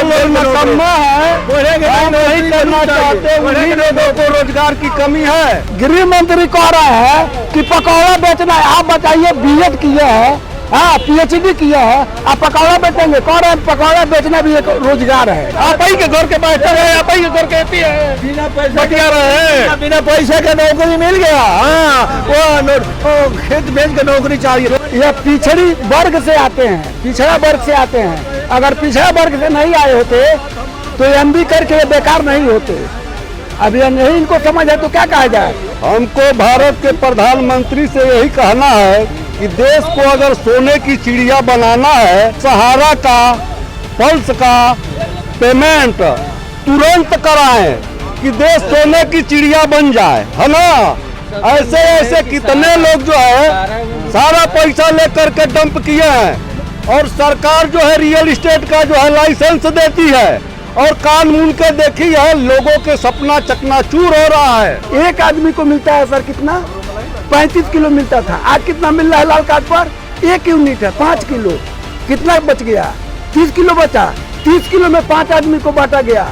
लोग नकम्मा है, नहीं करना चाहते, उन्हीं लोगों को रोजगार की कमी है। गृह मंत्री कह रहा है कि पकौड़ा बेचना है। आप बताइए, बीएड किए हैं, हाँ पीएचडी किया है, आप पकौड़ा बेचेंगे? कह रहे हैं पकौड़ा बेचना भी एक रोजगार है। आप ही के घर के मास्टर है, आप ही के घर के एपी है, बिना पैसे के नौकरी मिल गया। हाँ, वो खेत बेच के नौकरी चाहिए। यह पिछड़ी वर्ग से आते हैं, पिछड़ा वर्ग से आते हैं। अगर पिछड़ा वर्ग से नहीं आए होते तो एमबी करके ये बेकार नहीं होते। अब ये नहीं इनको समझ है तो क्या कहा जाए। हमको भारत के प्रधानमंत्री से यही कहना है कि देश को अगर सोने की चिड़िया बनाना है, सहारा का, पल्स का पेमेंट तुरंत कराएं कि देश सोने की चिड़िया बन जाए, है ना। ऐसे ऐसे कितने लोग जो है सारा पैसा लेकर के डंप किए हैं, और सरकार जो है रियल एस्टेट का जो है लाइसेंस देती है, और कान मूंद के देखी है, लोगों के सपना चकनाचूर हो रहा है। एक आदमी को मिलता है सर कितना, 35 किलो मिलता था, आज कितना मिल रहा है लाल कार्ड पर? 1 यूनिट है, 5 किलो। कितना बच गया? 30 किलो बचा। 30 किलो में 5 आदमी को बांटा गया।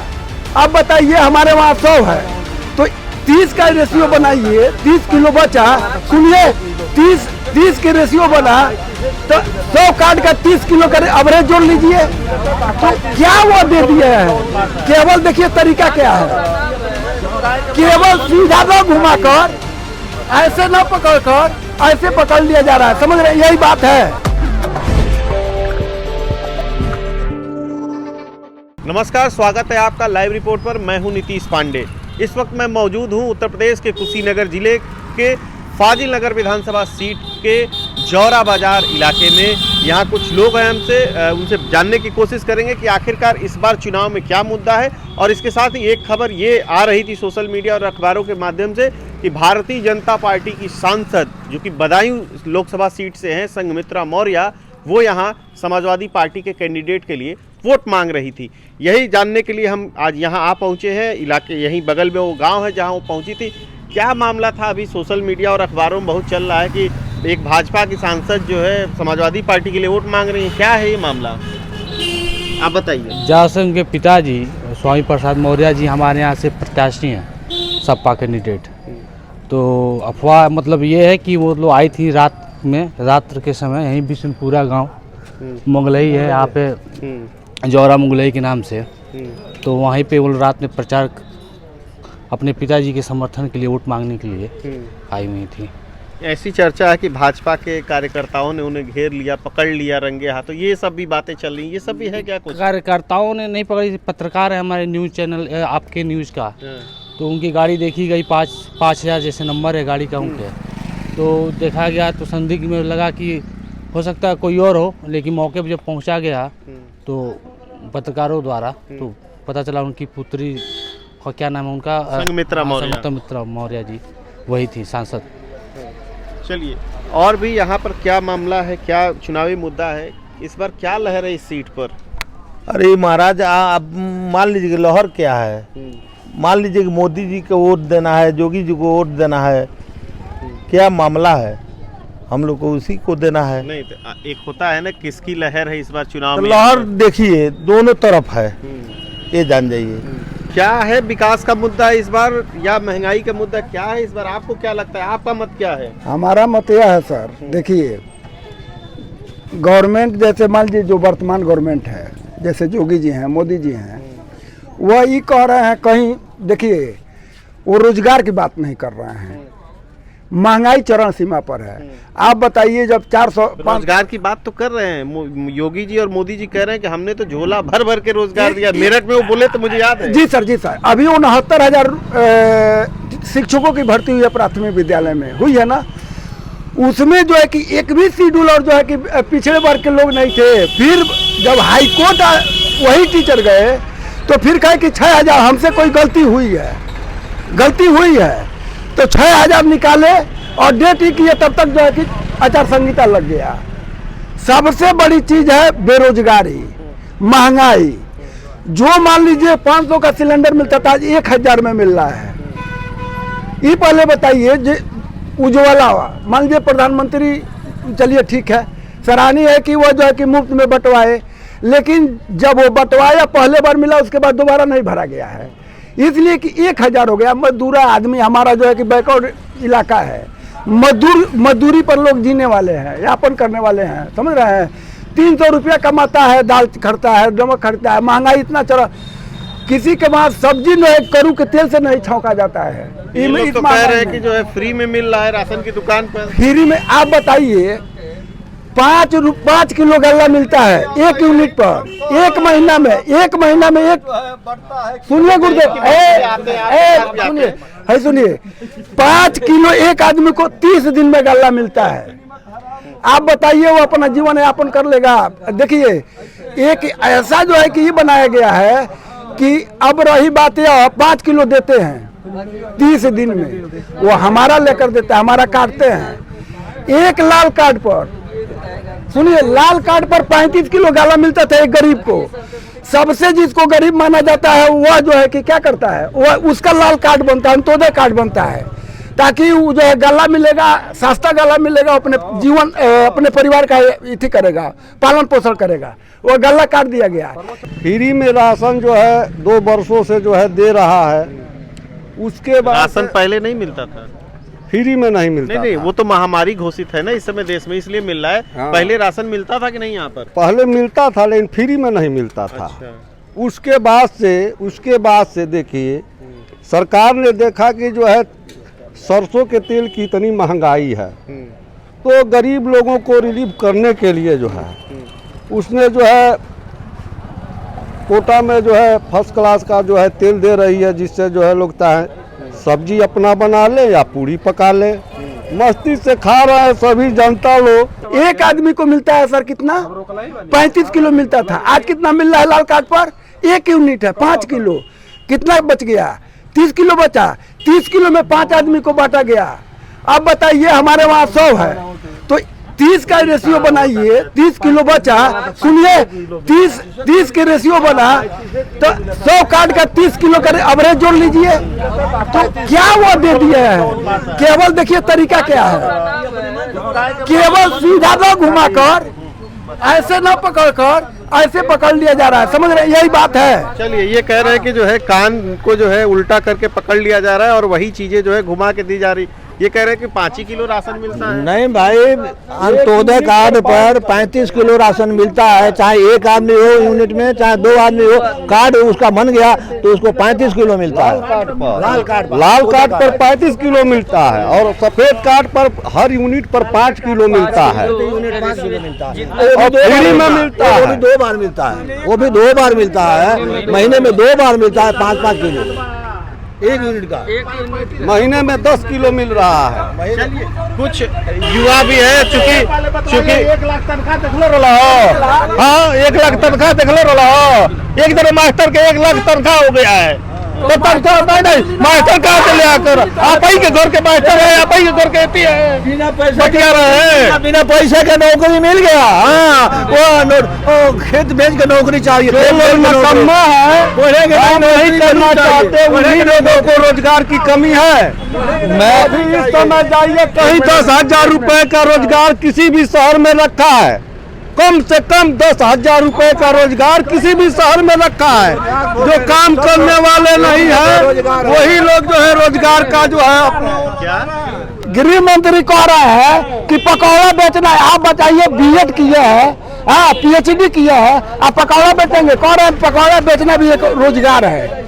अब बताइए, हमारे वहाँ 100 है तो 30 का रेशियो बनाइए। 30 किलो बचा, सुनिए, 30 के रेशियो बना तो 100 कार्ड का 30 किलो का एवरेज जोड़ लीजिए, तो क्या वो दे दिए हैं। केवल देखिए तरीका क्या है, केवल सीधा न घुमाकर, ऐसे न पकड़कर ऐसे पकड़ लिया जा रहा है। समझ रहे, यही बात है। नमस्कार, स्वागत है आपका लाइव रिपोर्ट पर। मैं हूं नीतीश पांडे। इस वक्त मैं मौजूद हूं उत्तर प्रदेश के कुशीनगर जिले के फाजिल नगर विधानसभा सीट के जौरा बाजार इलाके में। यहाँ कुछ लोग हैं, हमसे उनसे जानने की कोशिश करेंगे कि आखिरकार इस बार चुनाव में क्या मुद्दा है। और इसके साथ ही एक खबर ये आ रही थी सोशल मीडिया और अखबारों के माध्यम से कि भारतीय जनता पार्टी की सांसद जो कि बदायूं लोकसभा सीट से हैं, संघमित्रा मौर्य, वो यहाँ समाजवादी पार्टी के कैंडिडेट के लिए वोट मांग रही थी। यही जानने के लिए हम आज यहाँ आ पहुँचे हैं। इलाके यहीं बगल में वो गांव है जहाँ वो पहुँची थी। क्या मामला था? अभी सोशल मीडिया और अखबारों में बहुत चल रहा है कि एक भाजपा की सांसद जो है समाजवादी पार्टी के लिए वोट मांग रही है। क्या है ये मामला, आप बताइए। जासंघ के पिताजी स्वामी प्रसाद मौर्य जी हमारे यहाँ से प्रत्याशी हैं, सपा कैंडिडेट। तो अफवाह मतलब ये है कि वो लोग आई थी रात्र के समय, यहीं बिशनपुरा गांव मुगलई है यहाँ पे, जौरा मुगलई के नाम से। तो वहीं पे वो रात में प्रचार अपने पिताजी के समर्थन के लिए वोट मांगने के लिए आई हुई थी। ऐसी चर्चा है कि भाजपा के कार्यकर्ताओं ने उन्हें घेर लिया, पकड़ लिया रंगे हाथों, ये सब भी बातें चल रही, ये सब भी है क्या? कुछ कार्यकर्ताओं ने नहीं पकड़ी, पत्रकार है हमारे न्यूज़ चैनल आपके न्यूज़ का, तो उनकी गाड़ी देखी गई, 5,000 जैसे नंबर है गाड़ी का उनके। तो देखा गया तो संदिग्ध में लगा कि हो सकता है कोई और हो, लेकिन मौके पर जब पहुंचा गया तो पत्रकारों द्वारा तो पता चला उनकी पुत्री का क्या नाम है उनका, संघमित्रा मौर्य जी, वही थी सांसद। चलिए, और भी यहाँ पर क्या मामला है, क्या चुनावी मुद्दा है इस बार, क्या लहर है इस सीट पर? अरे महाराज, आप मान लीजिए कि लहर क्या है। मान लीजिए कि मोदी जी को वोट देना है, योगी जी को वोट देना है, क्या मामला है, हम लोग को उसी को देना है। नहीं तो एक होता है ना किसकी लहर है इस बार चुनाव में। लहर देखिए दोनों तरफ है, ये जान जाइए। क्या है, विकास का मुद्दा है इस बार या महंगाई का मुद्दा क्या है इस बार? आपको क्या लगता है, आपका मत क्या है? हमारा मत यह है सर, देखिए गवर्नमेंट जैसे मान लीजिए जो वर्तमान गवर्नमेंट है, जैसे योगी जी हैं, मोदी जी हैं, वह ये कह रहे हैं कहीं, देखिए वो रोजगार की बात नहीं कर रहे हैं, महंगाई चरण सीमा पर है। आप बताइए, जब 400 रोजगार की बात तो कर रहे हैं योगी जी और मोदी जी, कह रहे हैं कि हमने तो झोला भर भर के रोजगार दिया। मेरठ में वो बोले तो मुझे याद है। जी सर, जी सर, अभी 69,000 शिक्षकों की भर्ती हुई है प्राथमिक विद्यालय में, हुई है ना। उसमें जो है कि एक भी शेड्यूल और जो है कि पिछड़े वर्ग के लोग नहीं थे। फिर जब हाई कोर्ट वही टीचर गए तो फिर कहे कि 6,000 हमसे कोई गलती हुई है तो 6,000 निकाले और डेट ही किए, तब तक जो है कि आचार संहिता लग गया। सबसे बड़ी चीज है बेरोजगारी, महंगाई। जो मान लीजिए 500 का सिलेंडर मिलता था, आज 1,000 में मिल रहा है। ये पहले बताइए, उज्ज्वला मान लीजिए प्रधानमंत्री, चलिए ठीक है, सराहनीय है कि वो जो है कि मुफ्त में बंटवाए, लेकिन जब वो बंटवाया पहले बार मिला, उसके बाद दोबारा नहीं भरा गया है, इसलिए कि 1000 हो गया। मजदूरा आदमी हमारा जो है कि बैकवर्ड इलाका है, मजदूरी पर लोग जीने वाले हैं, यापन करने वाले हैं, समझ रहे हैं। 300 रुपया कमाता है, दाल खरीदता है, नमक खरीदता है, महंगाई इतना चढ़ा, किसी के पास सब्जी में करू के तेल से नहीं छौंका जाता है। ये लोग तो कह रहे हैं कि जो है फ्री में मिल रहा है राशन की दुकान पर। फ्री में आप बताइए, 5 किलो गल्ला मिलता है 1 यूनिट पर, एक महीना में एक सुनिए गुरुदेव, सुनिए 5 किलो एक आदमी को 30 दिन में गल्ला मिलता है। आप बताइए वो अपना जीवन यापन कर लेगा? देखिए एक ऐसा जो है कि ये बनाया गया है कि अब रही बात यह 5 किलो देते हैं 30 दिन में, वो हमारा लेकर देता है, हमारा काटते हैं। एक लाल कार्ड पर, सुनिए, लाल कार्ड पर 35 किलो गाला मिलता था एक गरीब को। सबसे जिसको गरीब माना जाता है वह जो है कि क्या करता है, वह उसका लाल कार्ड बनता है, अंत्योदय कार्ड बनता है, ताकि वो जो है गला मिलेगा, सस्ता गला मिलेगा, अपने जीवन अपने परिवार का इति करेगा, पालन पोषण करेगा, वो गला काट दिया गया। फ्री में राशन जो है 2 वर्षों से जो है दे रहा है, उसके बाद राशन पहले नहीं मिलता था। फ्री में नहीं मिलता। नहीं, वो तो महामारी घोषित है ना इस समय देश में, इसलिए मिल रहा है। हाँ। पहले राशन मिलता था कि नहीं यहाँ पर? पहले मिलता था लेकिन फ्री में नहीं मिलता था। अच्छा। उसके बाद से देखिए सरकार ने देखा कि जो है सरसों के तेल की इतनी महंगाई है, तो गरीब लोगों को रिलीफ करने के लिए जो है उसने जो है कोटा में जो है फर्स्ट क्लास का जो है तेल दे रही है, जिससे जो है लोग है सब्जी अपना बना ले या पूरी पका ले, मस्ती से खा रहे हैं सभी जनता लोग। एक आदमी को मिलता है सर कितना, 35 किलो मिलता था, आज कितना मिल रहा है लाल कार्ड पर? 1 यूनिट है, 5 किलो, कितना बच गया? 30 किलो बचा, 30 किलो में 5 आदमी को बांटा गया। अब बताइए हमारे वहाँ 100 है, तो 30 का रेशियो बनाइए, 30 किलो बचा, सुनिए 30 के रेशियो बना तो 100 कार्ड का 30 किलो का एवरेज जोड़ लीजिए, तो क्या वो दे दिए हैं। केवल देखिए तरीका क्या है, केवल सीधा न घुमाकर, ऐसे न पकड़कर ऐसे पकड़ लिया जा रहा है, समझ रहे, यही बात है। चलिए, ये कह रहे हैं कि जो है कान को जो है उल्टा करके पकड़ लिया जा रहा है और वही चीजें जो है घुमा के दी जा रही। ये कह रहे हैं कि 5 ही किलो राशन मिलता है। नहीं भाई, अंत्योदय कार्ड पर 35 किलो राशन मिलता है, चाहे एक आदमी हो यूनिट में, चाहे 2 आदमी हो, कार्ड उसका बन गया तो उसको 35 किलो मिलता है। लाल कार्ड पर 35 किलो मिलता है और सफेद कार्ड पर हर यूनिट पर 5 किलो मिलता है। यूनिट 5 किलो मिलता है, और फ्री में मिलता है, वो भी 2 बार मिलता है, वो भी 2 बार मिलता है, महीने में 2 बार मिलता है 5-5 किलो एक यूनिट का। महीने में 10 किलो मिल रहा है। चलिए, कुछ युवा भी है, चूंकि 1 लाख तनख्वाह देख लो रहा, हाँ 1 लाख तनख्वाह देख लो रहा, एक तरह मास्टर के 1 लाख तनख्वाह हो गया है, तो तनख्वाह नहीं मास्टर कहाँ से ले आकर, आप ही के घर के मास्टर है, आप ही के घर के बिना पैसा बतिया रहे हैं। बिना पैसे का नौकरी मिल गया। हाँ, वो खेत बेच के नौकरी चाहिए, जो लोग नकम्मा है काम नहीं करना चाहते, उन्हीं लोगों को रोजगार की कमी है। मैं भी इस समय जाइए कहीं 10,000 रुपए का रोजगार किसी भी शहर में रखा है, कम से कम 10,000 रुपए का रोजगार किसी भी शहर में रखा है। जो काम करने वाले नहीं है वही लोग जो है रोजगार का जो है गृह मंत्री कह रहा है कि पकौड़ा बेचना है। आप बताइए, बीएड किए हैं, हाँ पीएचडी किए हैं, आप पकौड़ा बेचेंगे? कह रहे हैं पकौड़ा बेचना भी एक रोजगार है।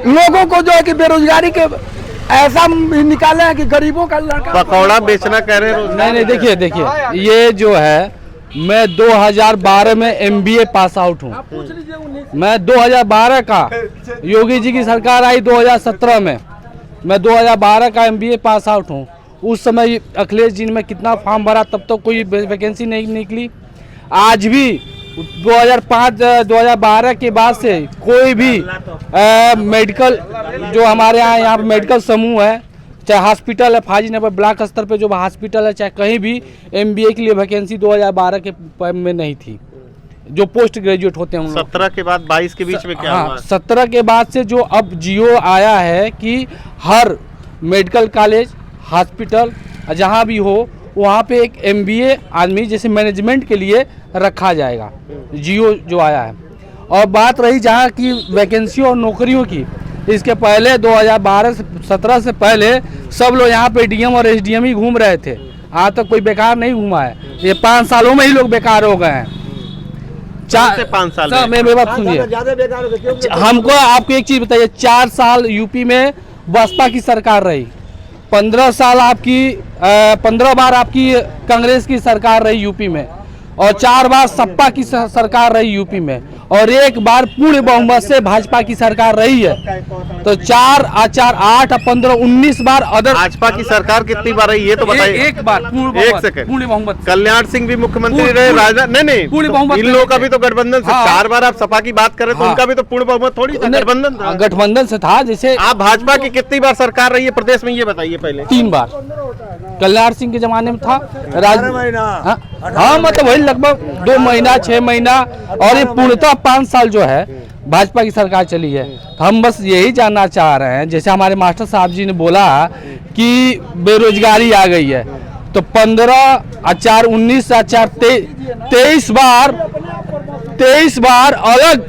लोगों को जो है कि बेरोजगारी के ऐसा निकाले हैं कि गरीबों का लड़का पकौड़ा बेचना कह रहे हैं। नहीं, देखिए ये जो है, मैं 2012 में MBA पास आउट हूँ। मैं 2012 का, योगी जी की सरकार आई 2017 में, मैं 2012 का MBA पास आउट हूँ। उस समय अखिलेश जी ने कितना फॉर्म भरा, तब तो कोई वैकेंसी नहीं निकली। आज भी 2012 के बाद से कोई भी मेडिकल, जो हमारे यहाँ मेडिकल समूह है, चाहे हॉस्पिटल है, फाजीनगर ब्लॉक स्तर पे जो हॉस्पिटल है, चाहे कहीं भी MBA के लिए वैकेंसी 2012 के में नहीं थी। जो पोस्ट ग्रेजुएट होते हैं 17 के बाद 22 के बीच में क्या हुआ? 17 के बाद से जो अब जियो आया है कि हर मेडिकल कॉलेज, हॉस्पिटल जहाँ भी हो, वहाँ पे एक MBA आदमी जैसे मैनेजमेंट के लिए रखा जाएगा, जियो जो आया है। और बात रही जहाँ की वैकेंसी और नौकरियों की, इसके पहले 2012-17 से पहले सब लोग यहाँ पे DM और SDM ही घूम रहे थे, आज तक कोई बेकार नहीं घूमा है। ये 5 सालों में ही लोग बेकार हो गए हैं। 5 साल सर मेरी बात सुनिए, हमको आपको एक चीज़ बताइए, 4 साल यूपी में बसपा की सरकार रही, 15 साल आपकी 15 बार आपकी कांग्रेस की सरकार रही यूपी में, और 4 बार सपा की सरकार रही यूपी में, और 1 बार पूर्ण बहुमत से भाजपा की सरकार रही है। तो 4 8 और 15 19 बार अदर भाजपा की सरकार कितनी बार रही ये तो बताइए। एक बार एक सेकंड, पूर्ण बहुमत। कल्याण सिंह भी मुख्यमंत्री रहे, राजा नहीं पूर्ण बहुमत इन लोगों का भी तो गठबंधन से। हाँ। 4 बार आप सपा की बात कर रहे तो हाँ। उनका भी तो पूर्ण बहुमत थोड़ी था, गठबंधन था। गठबंधन से था। जैसे आप भाजपा की कितनी बार सरकार रही है प्रदेश में ये बताइए पहले। 3 बार कल्याण सिंह के जमाने में था, हाँ मतलब वही लगभग 2 महीना 6 महीना, और ये पूर्णतः 5 साल जो है भाजपा की सरकार चली है। तो हम बस यही जानना चाह रहे हैं, जैसे हमारे मास्टर साहब जी ने बोला कि बेरोजगारी आ गई है, तो 15 4 19 4 23 बार अलग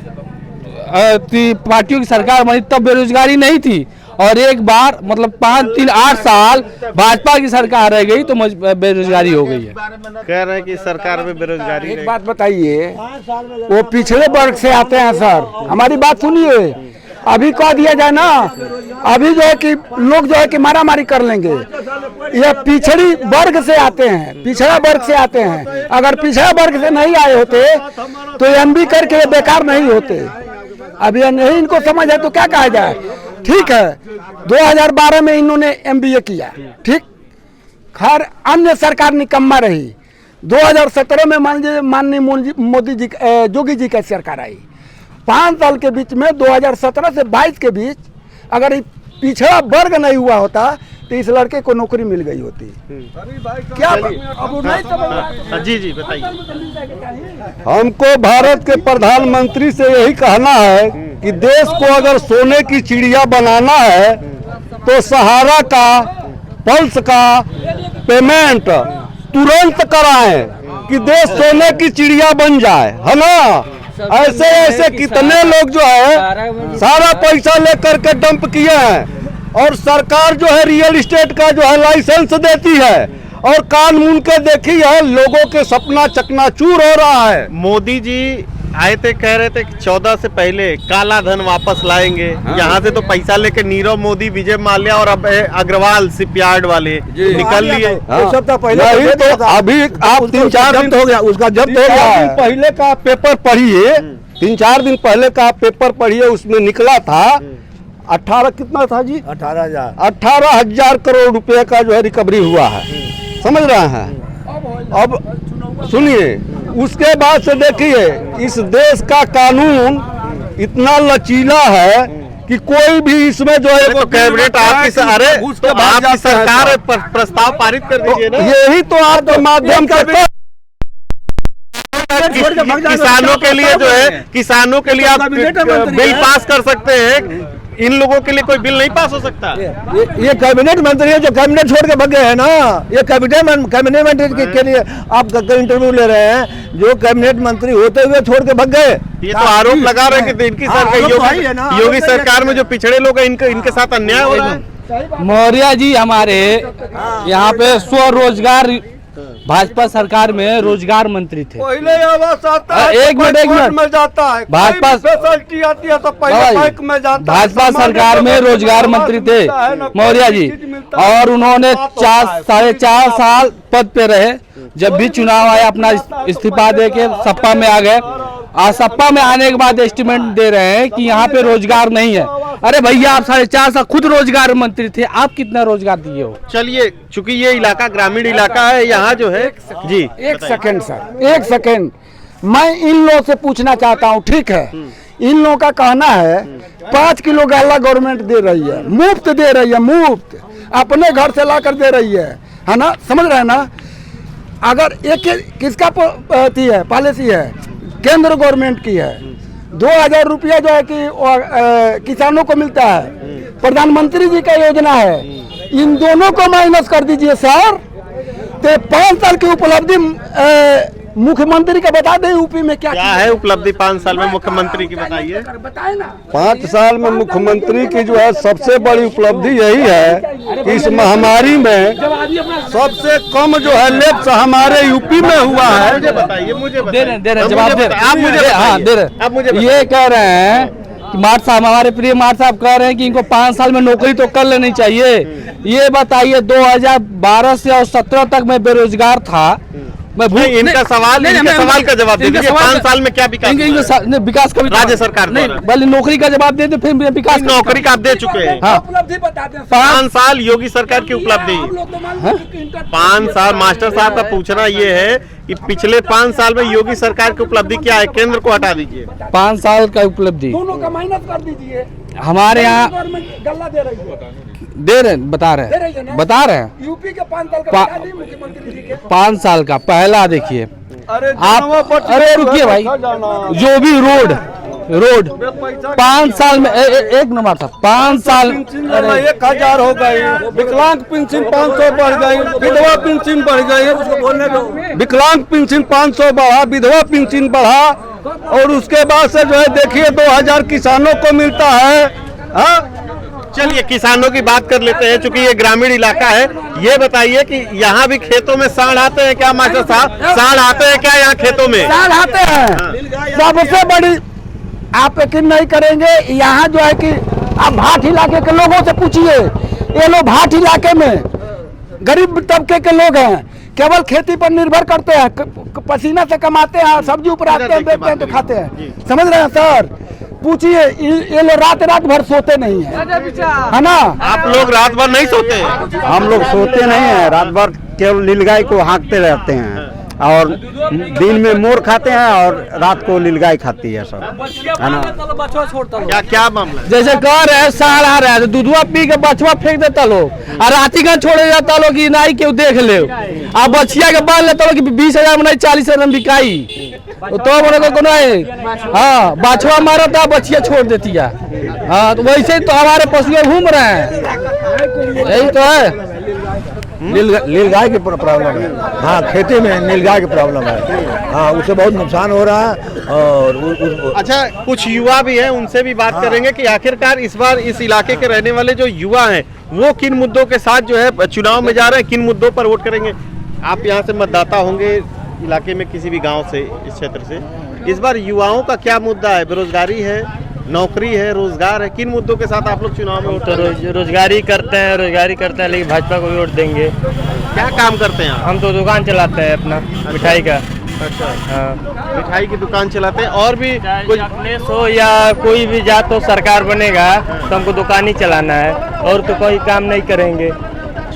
पार्टियों की सरकार बनी, तब बेरोजगारी नहीं थी। और 1 बार मतलब 5 3 8 साल भाजपा की सरकार रह गई तो बेरोजगारी हो गई है। कह रहे हैं कि सरकार में बेरोजगारी एक बात बताइए, वो पिछड़े वर्ग से आते हैं सर, हमारी बात सुनिए। अभी कह दिया जाए ना, अभी जो है कि लोग जो है कि मारा मारी कर लेंगे, ये पिछड़ी वर्ग से आते हैं, पिछड़ा वर्ग से आते हैं। अगर पिछड़ा वर्ग से नहीं आए होते तो MB करके ये बेकार नहीं होते। अभी नहीं इनको समझ है तो क्या कहा जाए। ठीक है, 2012 में इन्होंने MBA किया, ठीक, खैर अन्य सरकार निकम्मा रही। 2017 में माननीय मोदी जी जोगी जी की सरकार आई। 5 साल के बीच में 2017 से 22 के बीच अगर पिछड़ा वर्ग नहीं हुआ होता तो इस लड़के को नौकरी मिल गई होती। क्या अब नहीं समझ। जी बताइए। हमको भारत के प्रधानमंत्री से यही कहना है कि देश को अगर सोने की चिड़िया बनाना है तो सहारा का, पल्स का पेमेंट तुरंत कराएं कि देश सोने की चिड़िया बन जाए, है ना। ऐसे ऐसे कितने लोग जो है सारा पैसा लेकर के डंप किए हैं, और सरकार जो है रियल एस्टेट का जो है लाइसेंस देती है, और कानून के देखी है लोगों के सपना चकनाचूर हो रहा है। मोदी जी आए थे, कह रहे थे कि 14 से पहले काला धन वापस लाएंगे। यहाँ से तो पैसा लेके नीरव मोदी, विजय माल्या और अब अग्रवाल शिपयार्ड वाले निकल लिए। नहीं तो अभी आप 3-4 दिन हो गया उसका जब्त हो गया। पहले का पेपर पढ़िए, 3-4 दिन पहले का पेपर पढ़िए, उसमें निकला था 18 कितना था जी, 18,000 करोड़ रुपए का जो है रिकवरी हुआ है, समझ रहे हैं। अब सुनिए, उसके बाद से देखिए इस देश का कानून इतना लचीला है कि कोई भी इसमें जो है तो कैबिनेट आपकी सरकार प्रस्ताव पारित कर दीजिए ना। यही तो आपके माध्यम से किसानों के लिए जो है, किसानों के लिए आप बिल पास कर सकते हैं, इन लोगों के लिए कोई बिल नहीं पास हो सकता। ये कैबिनेट मंत्री है जो कैबिनेट छोड़ के भाग गए हैं ना। ये कैबिनेट मंत्री के लिए आप इंटरव्यू ले रहे हैं, जो कैबिनेट मंत्री होते हुए छोड़ के भाग गए। ये तो आरोप लगा रहे हैं कि इनकी सरकार, योगी सरकार में जो पिछड़े लोग हैं इनके साथ अन्याय हो रहा है। मौर्य जी हमारे यहाँ पे स्वरोजगार भाजपा सरकार में रोजगार मंत्री थे। पहले आता है, एक मिनट में जाता है, भाजपा फैसिलिटी आती है तो पहले बैंक में जाता है। भाजपा सरकार में रोजगार मंत्री थे मौर्य जी, और उन्होंने 4-4.5 साल पद पे रहे। जब भी चुनाव आया अपना इस्तीफा दे के सपा में आ गए, और सपा में आने के बाद एस्टिमेट दे रहे हैं कि यहाँ पे रोजगार नहीं है। अरे भैया, आप 4.5 साल खुद रोजगार मंत्री थे, आप कितना रोजगार दिए हो। चलिए, चूंकि ये इलाका ग्रामीण इलाका है, यहाँ जो है जी। एक सेकंड सर, एक सेकंड, मैं इन लोगों से पूछना चाहता हूँ, ठीक है। इन लोगों का कहना है 5 किलो गाला गवर्नमेंट दे रही है, मुफ्त दे रही है, मुफ्त अपने घर से ला कर दे रही है ना, समझ रहे हैं ना। अगर एक किसका पॉलिसी है, केंद्र गवर्नमेंट की है। 2,000 रुपया जो है कि किसानों को मिलता है, प्रधानमंत्री जी का योजना है। इन दोनों को माइनस कर दीजिए सर, तो 5 साल की उपलब्धि मुख्यमंत्री का बता दें यूपी में क्या क्या है उपलब्धि 5 साल में मुख्यमंत्री की, बताइए। बताए ना। 5 साल में मुख्यमंत्री की जो है सबसे बड़ी उपलब्धि यही है कि इस महामारी में सबसे कम जो है लेप्स हमारे यूपी में हुआ है। मुझे बताइए, मुझे दे रहे हैं, जवाब दे रहे हैं। आप मुझे हाँ दे रहे आप मुझे हैं। ये कह रहे हैं कि मार्ट साहब, हमारे प्रिय मार्ट साहब कह रहे हैं कि इनको 5 साल में नौकरी तो कर लेनी चाहिए। ये बताइए 2012 से और 17 तक मैं बेरोजगार था। मैं इनका सवाल का जवाब दे दीजिए। 5 साल में क्या विकास हुआ? विकास का राज्य सरकार नहीं, द्वारा। पहले नौकरी का जवाब दे दे, फिर विकास का। नौकरी का आप दे चुके हैं। हाँ, उपलब्धि बता दें। 5 साल योगी सरकार की उपलब्धि। 5 साल मास्टर साहब का पूछना ये है कि पिछले 5 साल में योगी सरकार की उपलब्धि क्या है? केंद्र को हटा दीजिए। 5 साल का उपलब्धि दोनों का माइनस कर दीजिए। हमारे यहाँ गवर्नमेंट गल्ला दे रही है। दे रहे हैं, बता रहे दे रही है हैं, ना? बता रहे हैं। यूपी के 5 साल का पा- बता दी मुख्यमंत्री जी के। 5 साल का पहला देखिए आप, अरे रुकिए भाई, जो भी रोड 5 साल में एक नंबर था। 5 साल 1000 हो गई, विकलांग पेंशन 500 बढ़ गई, विधवा पेंशन बढ़ गई, विकलांग पेंशन 500 बढ़ा, विधवा पेंशन बढ़ा, और उसके बाद से जो है देखिए 2000 किसानों को मिलता है। हाँ, चलिए किसानों की बात कर लेते हैं, चूंकि ये ग्रामीण इलाका है। ये बताइए कि यहाँ भी खेतों में सांड आते हैं क्या मास्टर साहब? सांड आते हैं क्या यहाँ खेतों में? साल आते हैं। सबसे बड़ी आप यकीन नहीं करेंगे, यहाँ जो है कि आप भाट इलाके के लोगों से पूछिए। ये लोग भाट इलाके में गरीब तबके के लोग हैं, केवल खेती पर निर्भर करते हैं, पसीना से कमाते हैं, सब्जी ऊपर आते हैं, बेचते हैं तो खाते हैं। समझ रहे हैं सर? पूछिए, ये लोग रात भर सोते नहीं है ना? आप लोग रात भर नहीं सोते? हम लोग सोते नहीं हैं, रात भर केवल नीलगाय को हाँकते रहते हैं, और दिन में मोर खाते हैं और रात को नीलगाय खाती है सब, है ना? क्या क्या मामला है? जैसे कह रहे हैं साल आ रहा है तो दूधवा पी के बछवा फेंक देता लोग, और राती का छोड़े जाता लोग कि नहीं क्यों देख ले, आप बछिया के बाल लेता लोग कि 20,000 में नहीं 40,000 में बिकाई, तो बोले को नहीं। हाँ, बछवा मारा था, बछिया छोड़ देती है। हाँ, तो वैसे ही तो हमारे पशु घूम रहे हैं, यही तो है। नीलगाय की प्रॉब्लम है। हाँ, खेती में नीलगाय की प्रॉब्लम है। हाँ, उससे बहुत नुकसान हो रहा है। और अच्छा, कुछ युवा भी हैं, उनसे भी बात करेंगे कि आखिरकार इस बार इस इलाके के रहने वाले जो युवा हैं वो किन मुद्दों के साथ जो है चुनाव में जा रहे हैं, किन मुद्दों पर वोट करेंगे। आप यहाँ से मतदाता होंगे इलाके में, किसी भी गांव से, इस क्षेत्र से। इस बार युवाओं का क्या मुद्दा है? बेरोजगारी है, नौकरी है, रोजगार है, किन मुद्दों के साथ आप लोग चुनाव में वोट? रोजगारी करते हैं, लेकिन भाजपा को भी वोट देंगे। क्या काम करते हैं आप? हम तो दुकान चलाते हैं अपना मिठाई का। अच्छा, हाँ, मिठाई की दुकान चलाते हैं। और भी कुछ अपने सो या कोई भी जात तो सरकार बनेगा तो हमको दुकान ही चलाना है, और तो कोई काम नहीं करेंगे।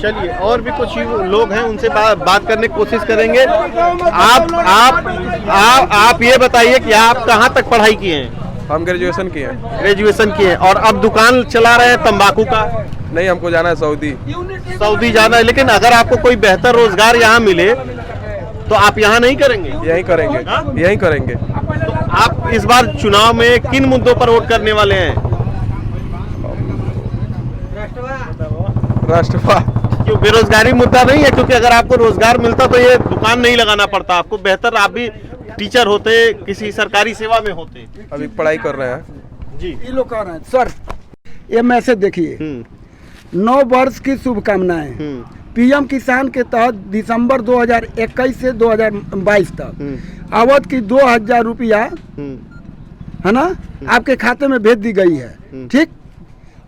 चलिए, और भी कुछ लोग हैं, उनसे बात करने की कोशिश करेंगे। आप ये बताइए कि आप कहाँ तक पढ़ाई किए हैं? हम ग्रेजुएशन किए हैं। ग्रेजुएशन किए, और अब दुकान चला रहे हैं तंबाकू का? नहीं, हमको जाना है सऊदी। सऊदी जाना है, लेकिन अगर आपको कोई बेहतर रोजगार यहाँ मिले तो आप यहाँ नहीं करेंगे? यही करेंगे, यही करेंगे। तो आप इस बार चुनाव में किन मुद्दों पर वोट करने वाले हैं? राष्ट्रवाद। क्यों, बेरोजगारी मुद्दा नहीं है? क्योंकि अगर आपको रोजगार मिलता तो ये दुकान नहीं लगाना पड़ता आपको, बेहतर आप भी टीचर होते, किसी सरकारी सेवा में होते। अभी पढ़ाई कर रहे हैं जी। ये लोग कह रहे हैं सर, ये मैसेज देखिए। 9 वर्ष की शुभकामनाएं। पीएम किसान के तहत दिसंबर 2021 से 2022 तक अवध की 2000 रुपया है ना आपके खाते में भेज दी गई है। ठीक,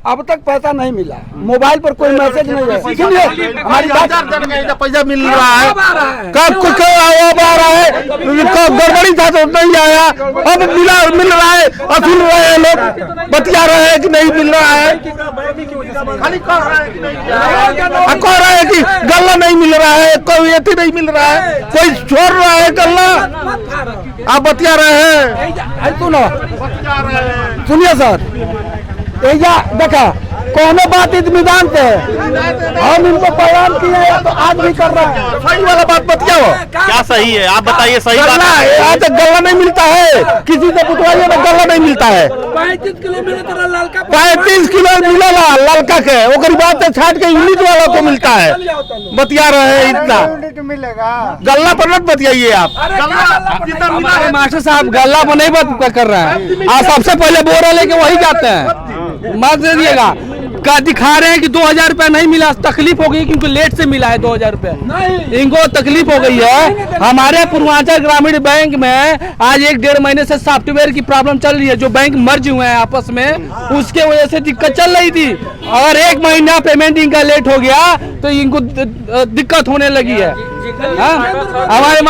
अब तक पैसा नहीं मिला, मोबाइल पर कोई मैसेज नहीं है। सुनिए, हमारी बात, पैसा मिल रहा है, कब कुछ आ रहा है, गड़बड़ी था तो नहीं आया, अब मिल रहा है, और सुन रहे हैं लोग बतिया रहे हैं कि नहीं मिल रहा है, खाली कह रहा है कि नहीं कह रहे हैं कि गल्ला नहीं मिल रहा है, कोई एथी नहीं मिल रहा है, कोई छोड़ रहा है गल्ला, आप बतिया रहे हैं। सुनो, सुनिए सर, देखा कौनो बात इत्मीनान से हम इनको बयान किए तो आज भी कर रहे हैं। सही वाला बात बतियाओ, क्या सही है आप बताइए। सही बात है, यहाँ तक गल्ला नहीं मिलता है, किसी से पुतवाइए तो गल्ला नहीं मिलता है। 35 किलो मिला 35 किलो मिलेगा ललका के, ओकर बाद से छाट के यूनिट वालों को मिलता है। बतिया रहे हैं इतना, गल्ला पर मत बतियाइए आप। हमारे मास्टर साहब गल्ला पर नहीं बात कर रहे हैं, आप सबसे पहले बोरा लेके वही जाते हैं। मत दे दिएगा, का दिखा रहे हैं कि 2000 रुपया नहीं मिला, तकलीफ हो गई क्योंकि लेट से मिला है 2000 रुपया। इनको तकलीफ हो गई है। हमारे पूर्वांचल ग्रामीण बैंक में आज 1-1.5 महीने से सॉफ्टवेयर की प्रॉब्लम चल रही है, जो बैंक मर्ज हुए हैं आपस में, उसके वजह से दिक्कत चल रही थी। अगर 1 महीना पेमेंट इनका लेट हो गया तो इनको दिक्कत होने लगी है। हमारे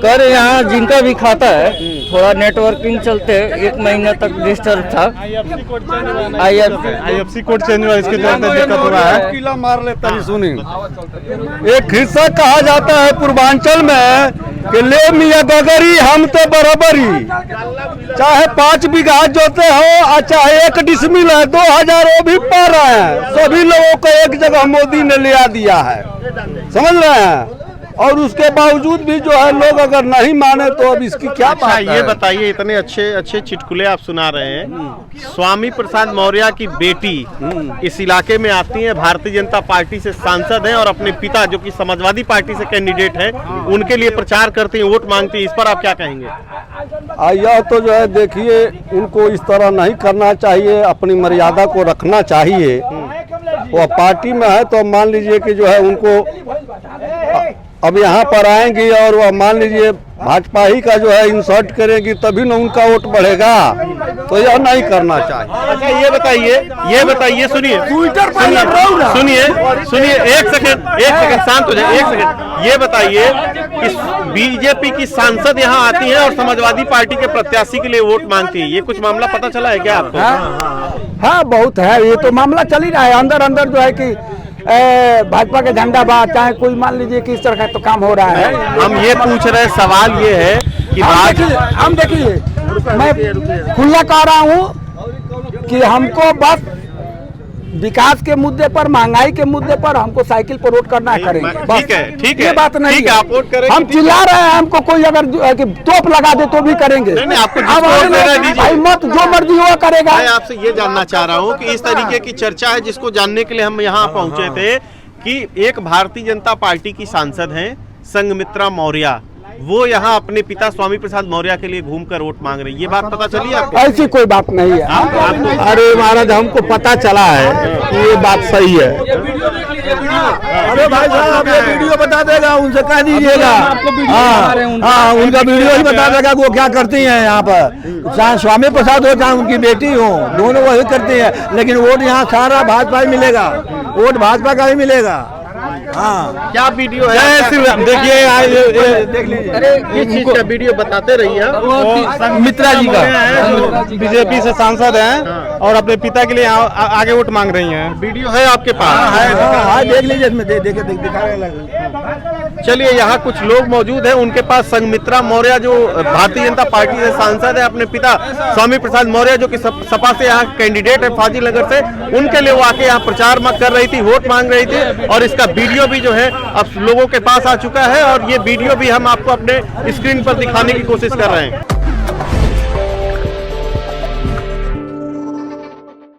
कर यहाँ जिनका भी खाता है थोड़ा नेटवर्किंग चलते 1 महीना तक डिस्टर्ब था। IFC कोड चेंज हुआ, इसके चलते दिक्कत हो रहा है। किला मार लेता है। सुनी, एक हिस्सा कहा जाता है पूर्वांचल में कि ले मियाँ गगरी हम तो बराबरी, चाहे 5 बीघा जोते हो और चाहे 1 डिसमिल है, 2000 वो भी पा रहे हैं। सभी लोगों को एक जगह मोदी ने लिया दिया है, समझ रहे हैं। और उसके बावजूद भी जो है लोग अगर नहीं माने तो अब इसकी क्या बात है। ये बताइए, इतने अच्छे चुटकुले आप सुना रहे हैं। स्वामी प्रसाद मौर्य की बेटी इस इलाके में आती है, भारतीय जनता पार्टी से सांसद हैं और अपने पिता जो कि समाजवादी पार्टी से कैंडिडेट है उनके लिए प्रचार करती हैं, वोट मांगती है। इस पर आप क्या कहेंगे? यह तो जो है देखिए, उनको इस तरह नहीं करना चाहिए, अपनी मर्यादा को रखना चाहिए। वो पार्टी में है तो मान लीजिए कि जो है उनको अब यहाँ पर आएंगी और वह मान लीजिए भाजपा ही का जो है इंसर्ट करेंगी, तभी ना उनका वोट बढ़ेगा। तो यह नहीं करना चाहिए। अच्छा ये बताइए, सुनिए, एक सेकंड शांत हो जाए, 1 सेकंड। ये बताइए कि बीजेपी की सांसद यहाँ आती है और समाजवादी पार्टी के प्रत्याशी के लिए वोट मांगती है, ये कुछ मामला पता चला है क्या आपको? हाँ बहुत है, ये तो मामला चल ही रहा है। अंदर जो है कि भाजपा के झंडा बात चाहे कोई मान लीजिए कि इस तरह का तो काम हो रहा है। हम ये पूछ रहे हैं, सवाल ये है कि हम देखिए मैं खुला कह रहा हूँ कि हमको बस विकास के मुद्दे पर, महंगाई के मुद्दे पर हमको साइकिल पर वोट करना करेंगे। ठीक है, ये बात नहीं है। आप वोट करें, हम चिल्ला रहे हैं, हमको कोई अगर तोप लगा दे तो भी करेंगे। नहीं, आपको भाई मत जो मर्जी वो करेगा। मैं आपसे ये जानना चाह रहा हूँ कि इस तरीके की चर्चा है जिसको जानने के लिए हम यहाँ पहुँचे थे कि एक भारतीय जनता पार्टी की सांसद हैं संघमित्रा मौर्य, वो यहाँ अपने पिता स्वामी प्रसाद मौर्य के लिए घूमकर वोट मांग रही है, ये बात पता चली आपको? ऐसी कोई बात नहीं है। अरे महाराज, हमको पता चला है कि ये बात सही है। अरे भाई साहब, ये वीडियो बता देगा, उनसे कह दीजिएगा। हाँ, उनका वीडियो ही बता देगा वो क्या करती हैं यहाँ पर। चाहे स्वामी प्रसाद हो चाहे उनकी बेटी हो, दोनों वही करती हैं। लेकिन वोट यहाँ सारा भाजपा ही मिलेगा, वोट भाजपा का ही मिलेगा। हाँ, क्या वीडियो है? देखिए, देख लीजिए, इस चीज का वीडियो बताते रहिए। मित्रा जी का बीजेपी से सांसद हैं और अपने पिता के लिए आगे वोट मांग रही हैं। वीडियो है आपके पास? हाँ, देख लीजिए, इसमें दिखाने लगे। चलिए, यहाँ कुछ लोग मौजूद हैं, उनके पास संघमित्रा मौर्य जो भारतीय जनता पार्टी से सांसद है, अपने पिता स्वामी प्रसाद मौर्य जो कि सपा से यहाँ कैंडिडेट है फाजिल नगर से, उनके लिए वो आके यहाँ प्रचार कर रही थी, वोट मांग रही थी। और इसका वीडियो भी जो है अब लोगों के पास आ चुका है और ये वीडियो भी हम आपको अपने स्क्रीन पर दिखाने की कोशिश कर रहे हैं।